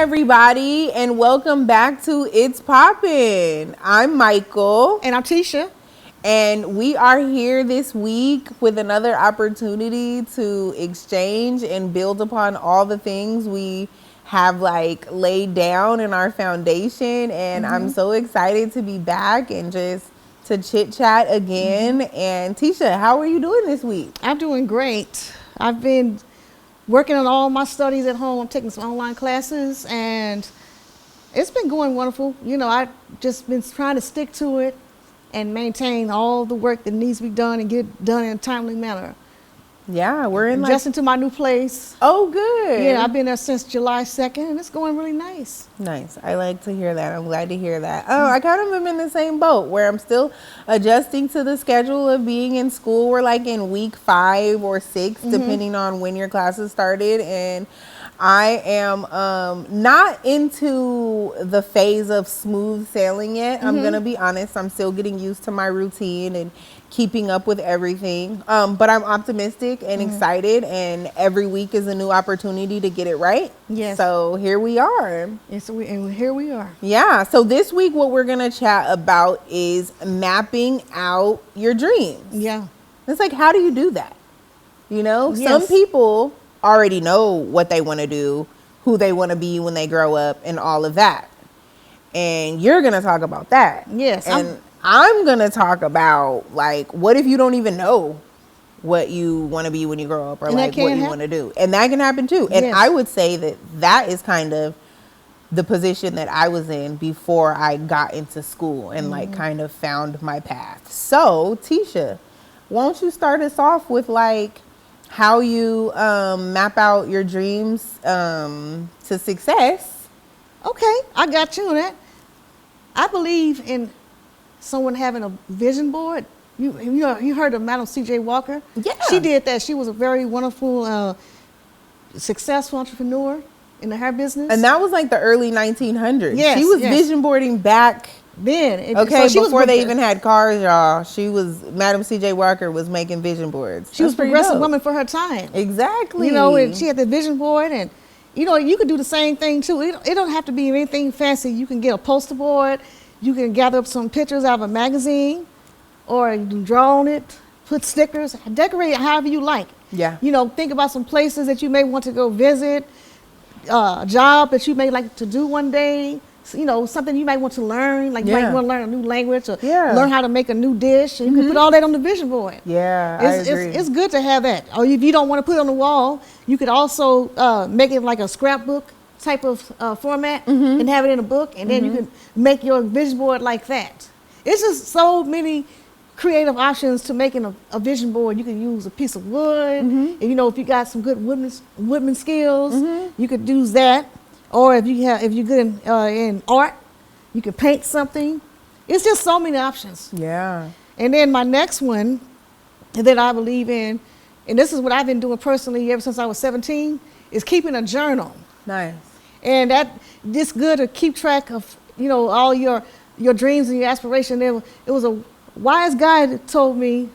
everybody, and welcome back to It's Poppin. I'm Mychal. And I'm Tesha. And we are here this week with another opportunity to exchange and build upon all the things we have laid down in our foundation. And I'm so excited to be back and just to chit chat again. And Tesha, how are you doing this week? I'm doing great. I've been working on all my studies at home. I'm taking some online classes and it's been going wonderful. You know, I've just been trying to stick to it and maintain all the work that needs to be done and get it done in a timely manner. Yeah, we're in adjusting to my new place. Oh, good. Yeah, I've been there since July 2nd and it's going really nice. Nice. I like to hear that. I'm glad to hear that. Oh, I kind of am in the same boat where I'm still adjusting to the schedule of being in school. We're like in week 5 or 6, depending on when your classes started. And I am not into the phase of smooth sailing yet. I'm going to be honest. I'm still getting used to my routine and keeping up with everything. But I'm optimistic and excited, and every week is a new opportunity to get it right. Yes. So here we are. And here we are. Yeah. So this week, what we're going to chat about is mapping out your dreams. Yeah. It's like, how do you do that? You know, Yes. some people already know what they want to do, who they want to be when they grow up, and all of that. And you're going to talk about that. Yes. And I'm going to talk about, like, what if you don't even know what you want to be when you grow up, or like what you want to do? And that can happen too. And Yes. I would say that that is kind of the position that I was in before I got into school and like kind of found my path. So Tesha, won't you start us off with like how you map out your dreams to success? Okay, I got you on that. I believe in someone having a vision board. You heard of Madam C.J. Walker? Yeah. She did that. She was a very wonderful, successful entrepreneur in the hair business. And that was like the early 1900s. Yes, she was yes. vision boarding back then. Okay, So before they even had cars, y'all. Madam C.J. Walker was making vision boards. She was a progressive woman for her time. Exactly. You know, and she had the vision board, and you know, you could do the same thing too. It don't have to be anything fancy. You can get a poster board. You can gather up some pictures out of a magazine, or you can draw on it, put stickers, decorate it however you like. Yeah. You know, think about some places that you may want to go visit, a job that you may like to do one day. You know, something you might want to learn, like you might want to learn a new language or learn how to make a new dish, and you can put all that on the vision board. Yeah, I agree. It's good to have that. Or if you don't want to put it on the wall, you could also make it like a scrapbook type of format and have it in a book, and then you can make your vision board like that. It's just so many creative options to making a vision board. You can use a piece of wood, and you know, if you got some good woodman skills, you could use that. Or if you're good in art, you can paint something. It's just so many options. Yeah. And then my next one that I believe in, and this is what I've been doing personally ever since I was 17, is keeping a journal. Nice. And it's good to keep track of, you know, all your dreams and your aspirations. It was a wise guy that told me,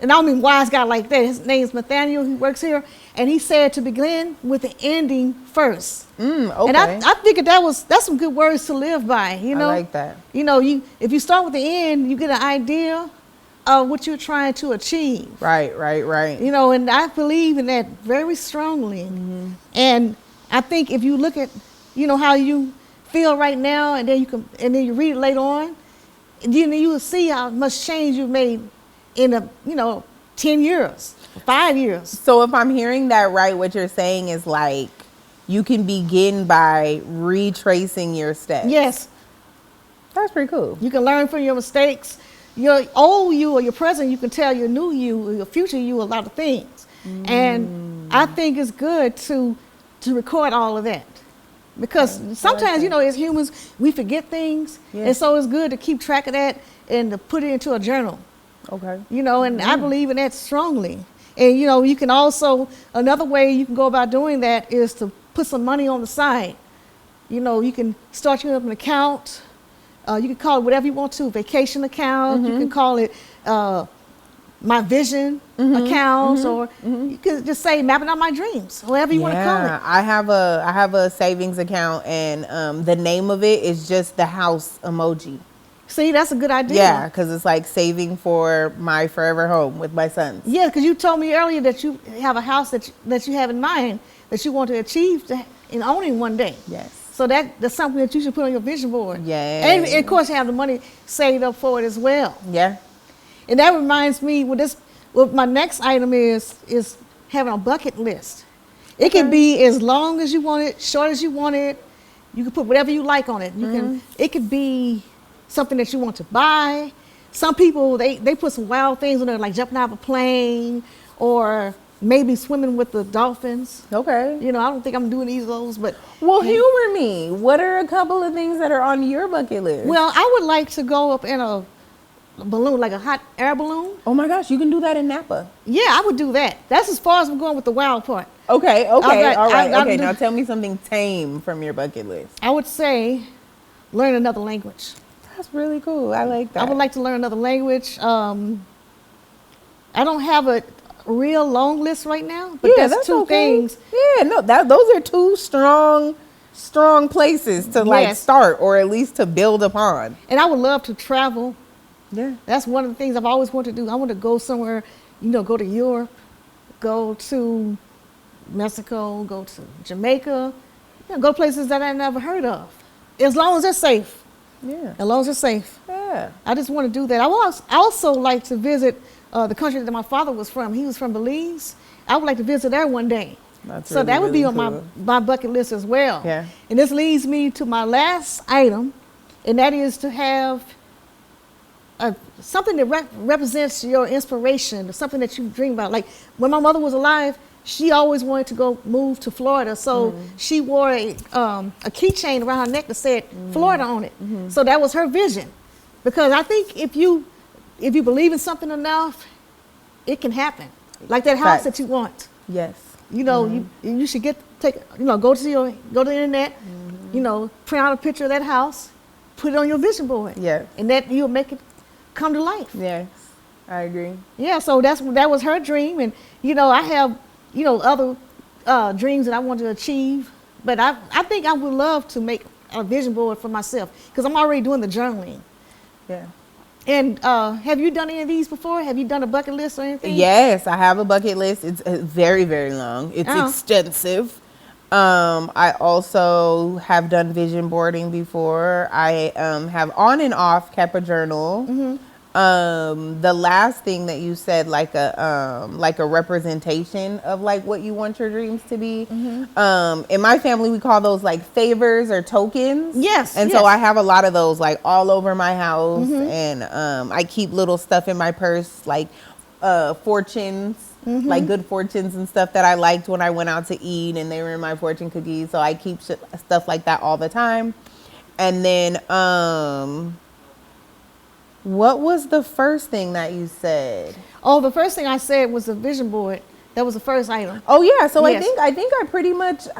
and I don't mean wise guy like that. His name is Nathaniel. He works here. And he said to begin with the ending first. Okay. And I figured that's some good words to live by, you know. I like that. You know, if you start with the end, you get an idea of what you're trying to achieve. Right. You know, and I believe in that very strongly. And I think if you look at, you know, how you feel right now, and then you read it later on, you will see how much change you've made in 10 years, 5 years. So if I'm hearing that right, what you're saying is like you can begin by retracing your steps. Yes. That's pretty cool. You can learn from your mistakes. Your old you or your present, you can tell your new you or your future you a lot of things. And I think it's good to record all of that. Because sometimes, you know, as humans, we forget things. Yeah. And so it's good to keep track of that and to put it into a journal. Okay. You know, and I believe in that strongly. And, you know, you can also, another way you can go about doing that is to put some money on the side. You know, you can start up an account. You can call it whatever you want to, vacation account. You can call it my vision accounts, or you can just say mapping out my dreams, whatever you want to call it. I have a savings account, and the name of it is just the house emoji. See, that's a good idea. Yeah, because it's like saving for my forever home with my sons. Yeah, because you told me earlier that you have a house that you have in mind that you want to achieve in owning one day. Yes. So that's something that you should put on your vision board. Yeah. And of course, have the money saved up for it as well. Yeah. And that reminds me, what my next item is having a bucket list. It can be as long as you want it, short as you want it. You can put whatever you like on it. It could be something that you want to buy. Some people, they put some wild things on there, like jumping out of a plane, or maybe swimming with the dolphins. Okay. You know, I don't think I'm doing either of those, but. Well, humor me. What are a couple of things that are on your bucket list? Well, I would like to go up in a balloon, like a hot air balloon. Oh my gosh, you can do that in Napa. Yeah, I would do that. That's as far as I'm going with the wild part. Okay, all right. Okay, Now tell me something tame from your bucket list. I would say learn another language. That's really cool. I like that. I would like to learn another language. I don't have a real long list right now, but that's two things. Yeah, no, those are two strong places to like start, or at least to build upon. And I would love to travel. Yeah. That's one of the things I've always wanted to do. I want to go somewhere, go to Europe, go to Mexico, go to Jamaica, go places that I never heard of. As long as they're safe. Yeah. As long as it's safe. Yeah. I just want to do that. I would also like to visit the country that my father was from. He was from Belize. I would like to visit there one day. So that would be on my bucket list as well. Yeah. And this leads me to my last item, and that is to have something that represents your inspiration, something that you dream about. Like when my mother was alive, she always wanted to move to Florida. So she wore a keychain around her neck that said Florida on it. So that was her vision. Because I think if you believe in something enough, it can happen. Like that house that you want. Yes. You should go to the internet, print out a picture of that house, put it on your vision board. Yeah. And that you'll make it come to life. Yes. I agree. Yeah, so that was her dream, and I have other dreams that I want to achieve, but I think I would love to make a vision board for myself because I'm already doing the journaling. Yeah. And have you done any of these before? Have you done a bucket list or anything? Yes, I have a bucket list. It's very, very long. It's extensive. I also have done vision boarding before. I have on and off kept a journal. The last thing that you said, like a representation of like what you want your dreams to be. In my family, we call those like favors or tokens. Yes. And so I have a lot of those like all over my house, and I keep little stuff in my purse, like fortunes. Like good fortunes and stuff that I liked when I went out to eat, and they were in my fortune cookies. So I keep stuff like that all the time. And then, what was the first thing that you said? Oh, the first thing I said was a vision board. That was the first item. Oh yeah. So yes. I think I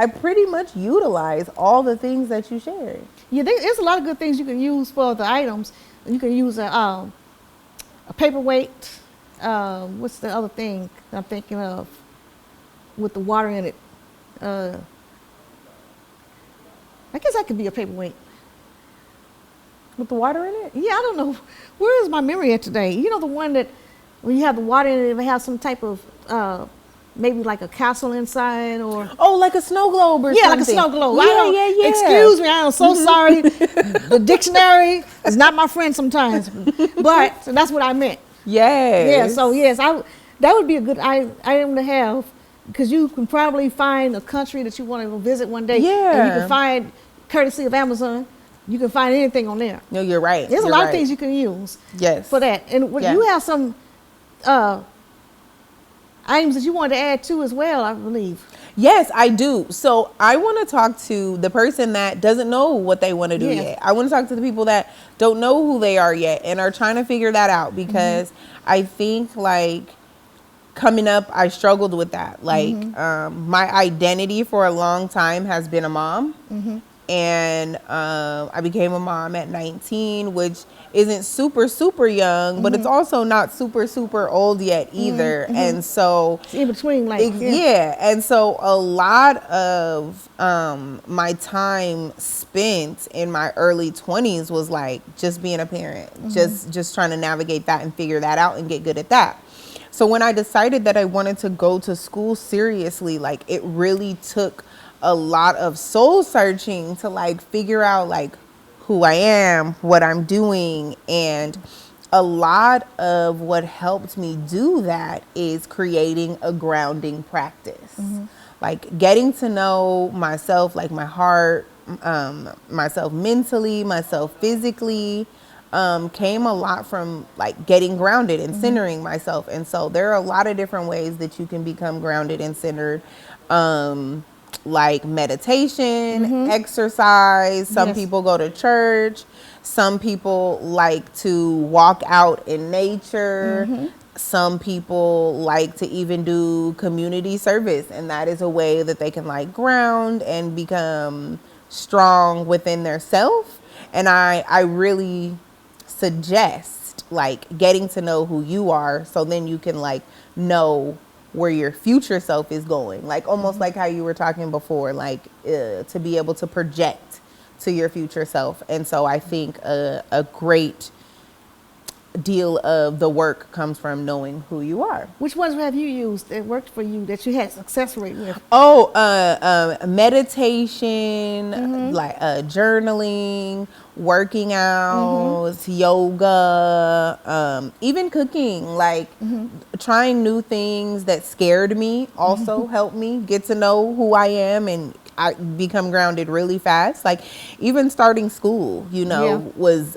pretty much utilize all the things that you shared. Yeah, there's a lot of good things you can use for the items. You can use a paperweight. What's the other thing I'm thinking of with the water in it? I guess that could be a paperweight. With the water in it? Yeah, I don't know. Where is my memory at today? You know, the one that when you have the water in it, it has some type of, maybe like a castle inside or... Oh, like a snow globe or something. Yeah, like a snow globe. Yeah. Excuse me, I am so sorry. The dictionary is not my friend sometimes. But that's what I meant. Yes. Yeah, so yes, that would be a good item to have because you can probably find a country that you want to go visit one day. Yeah. And you can find, courtesy of Amazon, you can find anything on there. No, you're right. There's a lot of things you can use. Yes. For that. And you have some items that you wanted to add to as well, I believe. Yes, I do. So I want to talk to the person that doesn't know what they want to do yet. I want to talk to the people that don't know who they are yet and are trying to figure that out because I think like coming up, I struggled with that. Like my identity for a long time has been a mom. and I became a mom at 19, which isn't super, super young, but it's also not super, super old yet either. And so It's in between, like, yeah. And so a lot of my time spent in my early 20s was like just being a parent, just trying to navigate that and figure that out and get good at that. So when I decided that I wanted to go to school seriously, like it really took a lot of soul searching to like figure out like who I am, what I'm doing. And a lot of what helped me do that is creating a grounding practice. Like getting to know myself, like my heart, myself mentally, myself physically, came a lot from like getting grounded and centering myself. And so there are a lot of different ways that you can become grounded and centered. Like meditation, exercise. Some people go to church. Some people like to walk out in nature. Some people like to even do community service, and that is a way that they can like ground and become strong within their self. And I really suggest like getting to know who you are, so then you can like know where your future self is going, like almost like how you were talking before, like to be able to project to your future self. And so I think a great deal of the work comes from knowing who you are. Which ones have you used that worked for you that you had success rate with? Meditation, like journaling, working out, yoga, even cooking, like trying new things that scared me also helped me get to know who I am, and I become grounded really fast. Like even starting school, was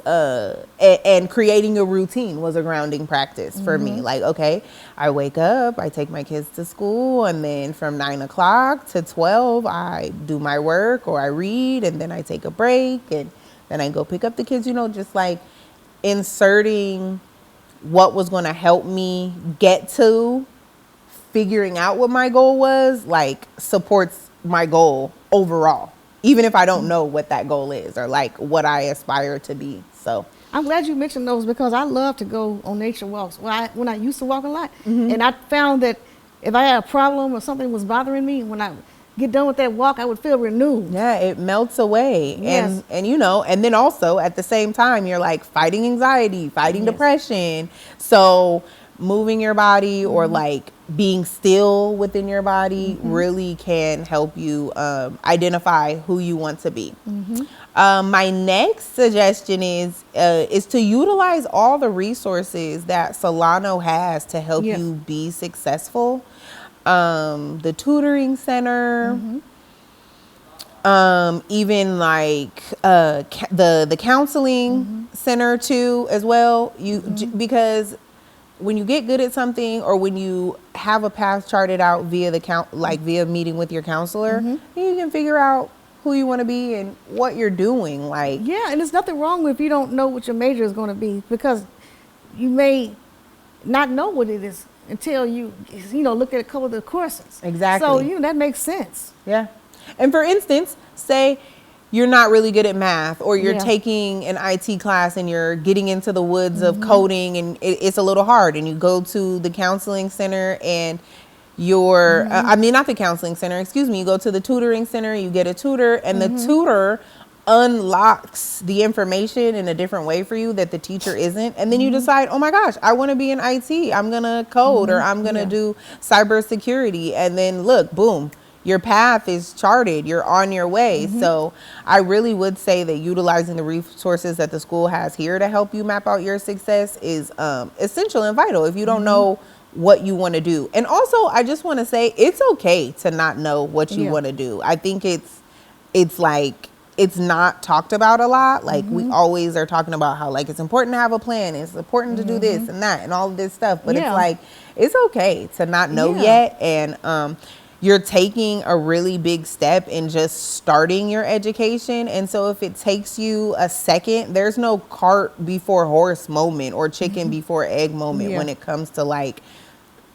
and creating a routine was a grounding practice for me. Like, okay, I wake up, I take my kids to school, and then from 9 o'clock to 12, I do my work or I read, and then I take a break, and then I go pick up the kids, just like inserting what was going to help me get to figuring out what my goal was, like supports my goal overall, even if I don't know what that goal is or like what I aspire to be. So I'm glad you mentioned those, because I love to go on nature walks. When I used to walk a lot, and I found that if I had a problem or something was bothering me, when I get done with that walk, I would feel renewed. Yeah, it melts away. Yes. And then also at the same time, you're like fighting anxiety, fighting depression. So moving your body or like being still within your body really can help you identify who you want to be. My next suggestion is to utilize all the resources that Solano has to help you be successful. The tutoring center, even like the counseling center too as well. Because when you get good at something, or when you have a path charted out via via meeting with your counselor, you can figure out who you want to be and what you're doing. Like, yeah, and there's nothing wrong if you don't know what your major is going to be, because you may not know what it is until you look at a couple of the courses. Exactly. So that makes sense. Yeah. And for instance, say you're not really good at math, or you're taking an IT class and you're getting into the woods of coding, and it's a little hard, and you go to the counseling center and you're, not the counseling center, excuse me, you go to the tutoring center, you get a tutor, and the tutor unlocks the information in a different way for you that the teacher isn't. And then you decide, oh my gosh, I want to be in IT. I'm going to code, or I'm going to do cybersecurity. And then look, boom, your path is charted. You're on your way. So I really would say that utilizing the resources that the school has here to help you map out your success is essential and vital if you don't know what you want to do. And also, I just want to say it's okay to not know what you want to do. I think it's like, it's not talked about a lot. Like we always are talking about how like it's important to have a plan. It's important to do this and that and all of this stuff. But it's like, it's okay to not know yet. And you're taking a really big step in just starting your education. And so if it takes you a second, there's no cart before horse moment or chicken before egg moment when it comes to like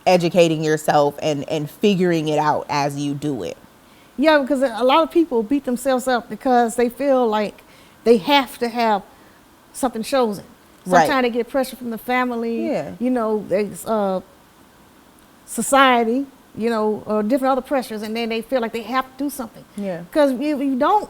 educating yourself and figuring it out as you do it. Yeah, because a lot of people beat themselves up because they feel like they have to have something chosen. Right. Sometimes they get pressure from the family, Yeah. you know, society, you know, or different other pressures, and then they feel like they have to do something. Yeah. Because if you don't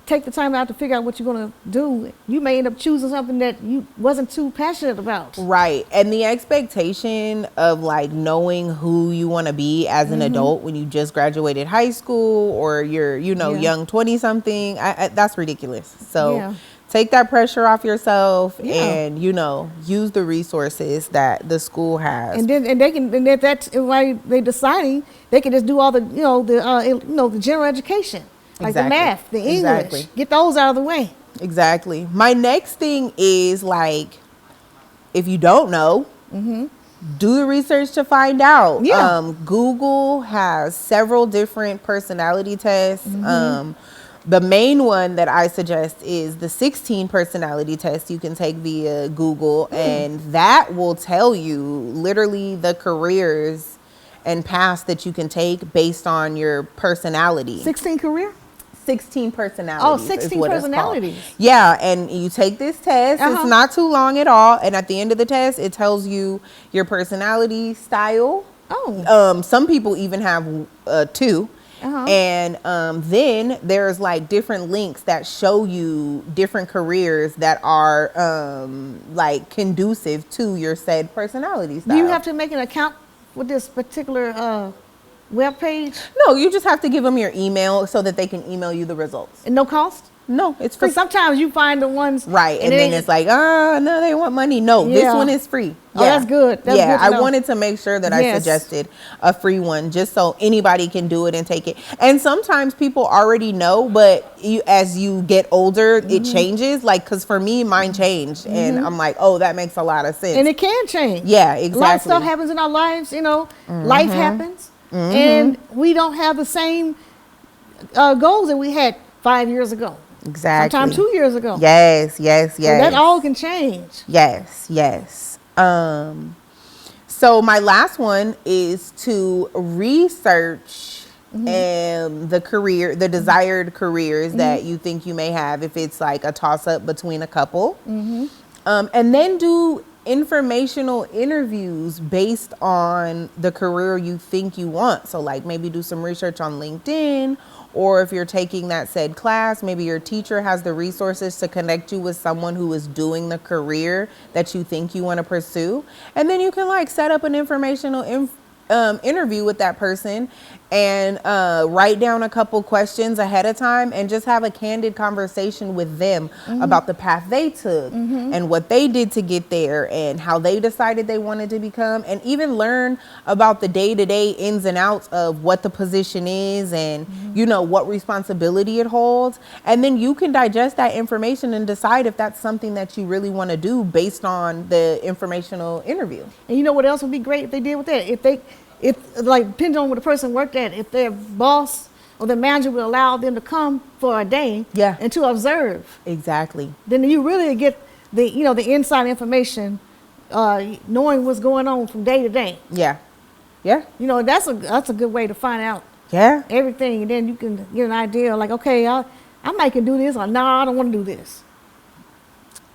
take the time out to figure out what you're going to do, you may end up choosing something that you wasn't too passionate about. Right. And the expectation of like knowing who you want to be as an adult when you just graduated high school or you're, you know, Yeah. young 20 something, that's ridiculous. So Yeah. take that pressure off yourself Yeah. and, you know, use the resources that the school has. And then they can, and that's why they deciding they can just do all the, you know, the general education, like Exactly. the math, the English, Exactly. get those out of the way. Exactly. My next thing is like, if you don't know, do the research to find out. Yeah. Google has several different personality tests. The main one that I suggest is the 16 personality test you can take via Google, and that will tell you literally the careers and paths that you can take based on your personality. 16 career? 16 personalities. Oh, is 16 what it's called. personalities. Yeah, and you take this test. Uh-huh. It's not too long at all. And at the end of the test, it tells you your personality style. Oh. Some people even have two. Uh-huh. And then there's like different links that show you different careers that are like conducive to your said personality style. Do you have to make an account with this particular web page? No, you just have to give them your email so that they can email you the results. And no cost? No, it's free. Because sometimes you find the ones Right, and then it's like, oh, no, they want money. No, this Yeah. one is free. Oh, that's good. That's yeah, good to I know. wanted to make sure that I Yes. suggested a free one just so anybody can do it and take it. And sometimes people already know, but as you get older, it changes. Like, because for me, mine changed. And I'm like, oh, that makes a lot of sense. And it can change. Yeah, A lot of exactly. stuff happens in our lives, you know, life happens, and we don't have the same goals that we had 5 years ago. Exactly. Sometimes 2 years ago. Yes, yes, So yes. that all can change. Yes, yes. So my last one is to research the desired careers that you think you may have, if it's like a toss up between a couple. And then do informational interviews based on the career you think you want. So like maybe do some research on LinkedIn, or if you're taking that said class, maybe your teacher has the resources to connect you with someone who is doing the career that you think you want to pursue. And then you can like set up an informational interview with that person and write down a couple questions ahead of time and just have a candid conversation with them about the path they took and what they did to get there and how they decided they wanted to become, and even learn about the day-to-day ins and outs of what the position is and you know what responsibility it holds. And then you can digest that information and decide if that's something that you really want to do based on the informational interview. And you know what else would be great if they did with that? If like, depending on what the person worked at, if their boss or the manager would allow them to come for a day and to observe, Exactly. then you really get the, you know, the inside information, knowing what's going on from day to day. Yeah. Yeah. You know, that's a good way to find out Yeah. everything, and then you can get an idea like, okay, I might can do this, or no, I don't want to do this.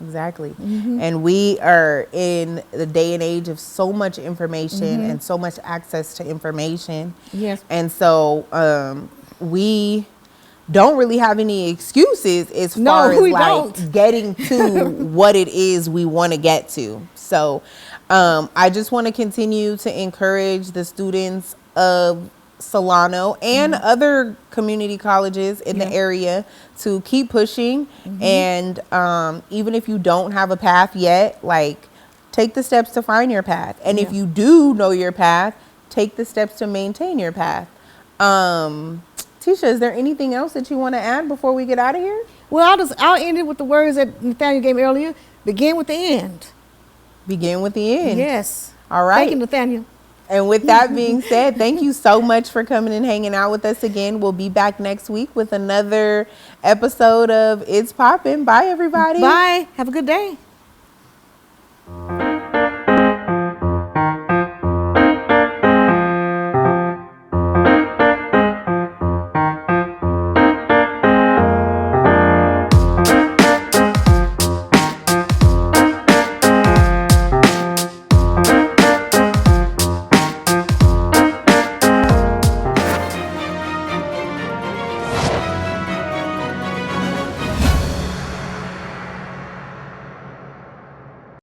Exactly. And we are in the day and age of so much information and so much access to information. Yes. And so we don't really have any excuses as far as we like don't. getting to what it is we want to get to. So I just want to continue to encourage the students of Solano and other community colleges in the area to keep pushing. And even if you don't have a path yet, like, take the steps to find your path. And if you do know your path, take the steps to maintain your path. Tesha, is there anything else that you want to add before we get out of here? Well, I'll end it with the words that Nathaniel gave me earlier. Begin with the end. Begin with the end. Yes. All right. Thank you, Nathaniel. And with that being said, thank you so much for coming and hanging out with us again. We'll be back next week with another episode of It's Poppin'. Bye, everybody. Bye. Have a good day.